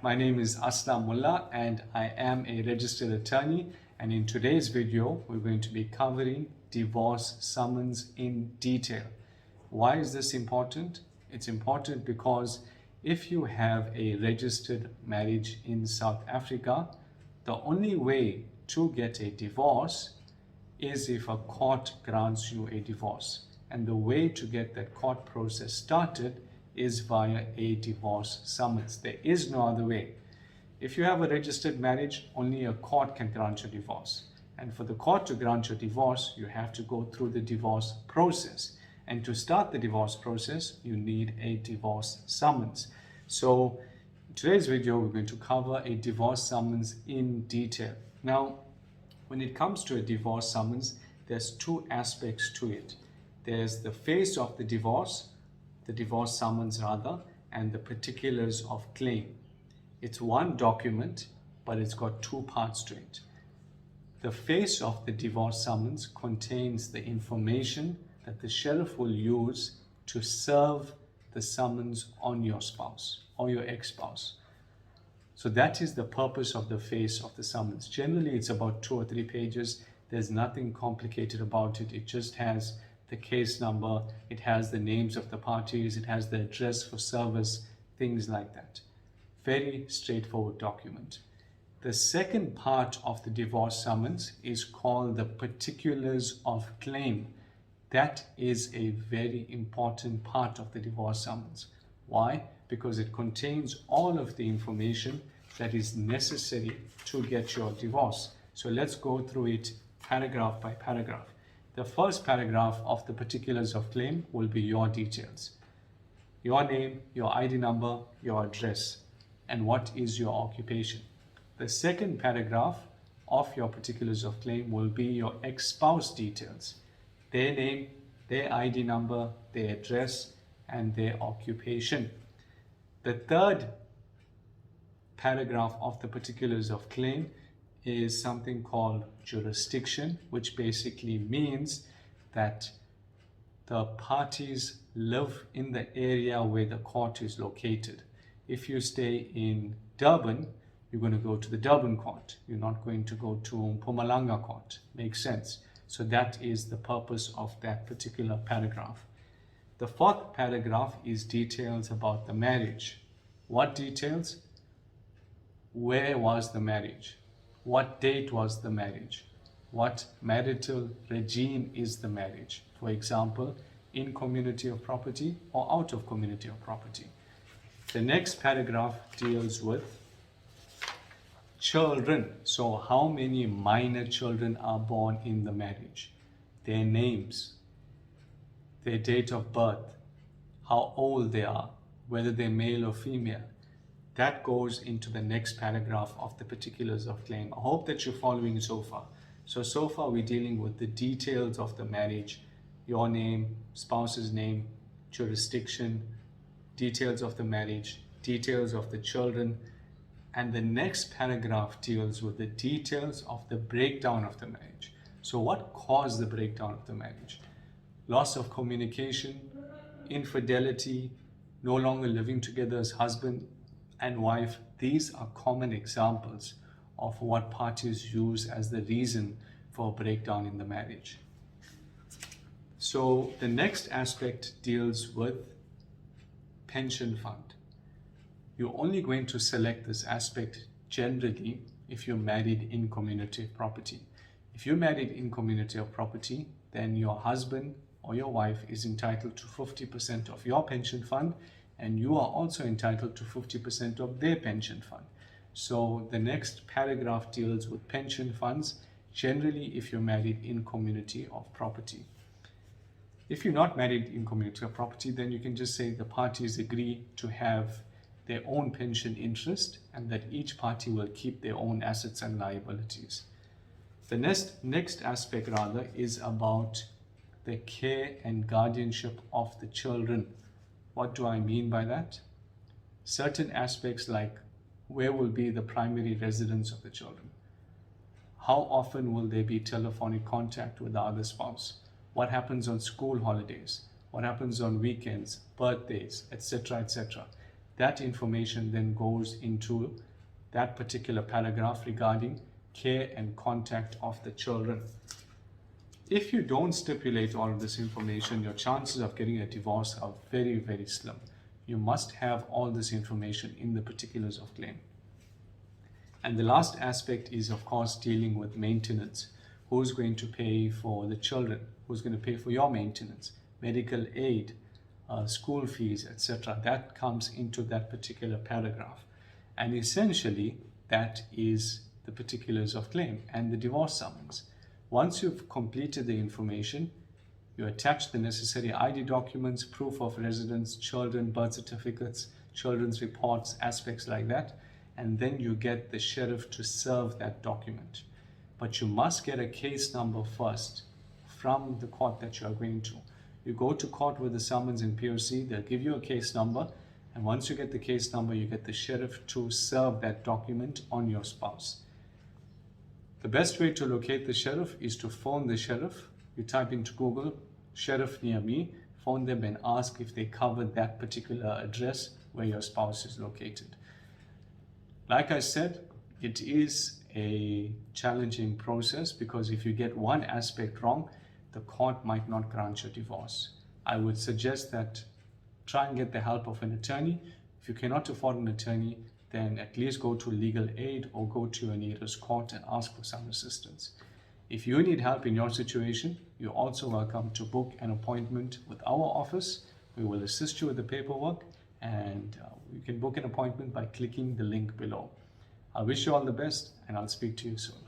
my name is Aslam Mullah and I am a registered attorney, and in today's video we're going to be covering divorce summons in detail. Why is this important? It's important because if you have a registered marriage in South Africa, the only way to get a divorce is if a court grants you a divorce. And the way to get that court process started is via a divorce summons. There is no other way. If you have a registered marriage, only a court can grant you divorce. And for the court to grant you divorce, you have to go through the divorce process. And to start the divorce process, you need a divorce summons. So in today's video, we're going to cover a divorce summons in detail. Now, when it comes to a divorce summons, there's two aspects to it. There's the face of the divorce summons rather, and the particulars of claim. It's one document, but it's got two parts to it. The face of the divorce summons contains the information that the sheriff will use to serve the summons on your spouse or your ex-spouse. So that is the purpose of the face of the summons. Generally, it's about 2 or 3 pages. There's nothing complicated about it. It just has the case number, it has the names of the parties, it has the address for service, things like that. Very straightforward document. The second part of the divorce summons is called the particulars of claim. That is a very important part of the divorce summons. Why? Because it contains all of the information that is necessary to get your divorce. So let's go through it paragraph by paragraph. The first paragraph of the particulars of claim will be your details. Your name, your ID number, your address, and what is your occupation. The second paragraph of your particulars of claim will be your ex-spouse details. Their name, their ID number, their address, and their occupation. The third paragraph of the particulars of claim is something called jurisdiction, which basically means that the parties live in the area where the court is located. If you stay in Durban, you're going to go to the Durban court. You're not going to go to Mpumalanga court. Makes sense. So that is the purpose of that particular paragraph. The fourth paragraph is details about the marriage. What details? Where was the marriage? What date was the marriage? What marital regime is the marriage? For example, in community of property or out of community of property. The next paragraph deals with children. So how many minor children are born in the marriage? Their names, their date of birth, how old they are, whether they're male or female. That goes into the next paragraph of the particulars of claim. I hope that you're following so far. So far we're dealing with the details of the marriage, your name, spouse's name, jurisdiction, details of the marriage, details of the children, and the next paragraph deals with the details of the breakdown of the marriage. So what caused the breakdown of the marriage? Loss of communication, infidelity, no longer living together as husband and wife. These are common examples of what parties use as the reason for a breakdown in the marriage. So the next aspect deals with pension fund. You're only going to select this aspect generally if you're married in community of property. If you're married in community of property, then your husband or your wife is entitled to 50% of your pension fund, and you are also entitled to 50% of their pension fund. So the next paragraph deals with pension funds, generally if you're married in community of property. If you're not married in community of property, then you can just say the parties agree to have their own pension interest and that each party will keep their own assets and liabilities. The next aspect rather is about the care and guardianship of the children. What do I mean by that? Certain aspects like where will be the primary residence of the children? How often will there be telephonic contact with the other spouse? What happens on school holidays? What happens on weekends, birthdays, etc., etc. That information then goes into that particular paragraph regarding care and contact of the children. If you don't stipulate all of this information, your chances of getting a divorce are very, very slim. You must have all this information in the particulars of claim. And the last aspect is, of course, dealing with maintenance. Who's going to pay for the children? Who's going to pay for your maintenance? Medical aid, school fees, etc. That comes into that particular paragraph. And essentially, that is the particulars of claim and the divorce summons. Once you've completed the information, you attach the necessary ID documents, proof of residence, children, birth certificates, children's reports, aspects like that, and then you get the sheriff to serve that document. But you must get a case number first from the court that you are going to. You go to court with the summons in POC, they'll give you a case number, and once you get the case number, you get the sheriff to serve that document on your spouse. The best way to locate the sheriff is to phone the sheriff. You type into Google, sheriff near me, phone them and ask if they cover that particular address where your spouse is located. Like I said, it is a challenging process because if you get one aspect wrong, the court might not grant your divorce. I would suggest that try and get the help of an attorney. If you cannot afford an attorney, then at least go to legal aid or go to your nearest court and ask for some assistance. If you need help in your situation, you're also welcome to book an appointment with our office. We will assist you with the paperwork, and you can book an appointment by clicking the link below. I wish you all the best, and I'll speak to you soon.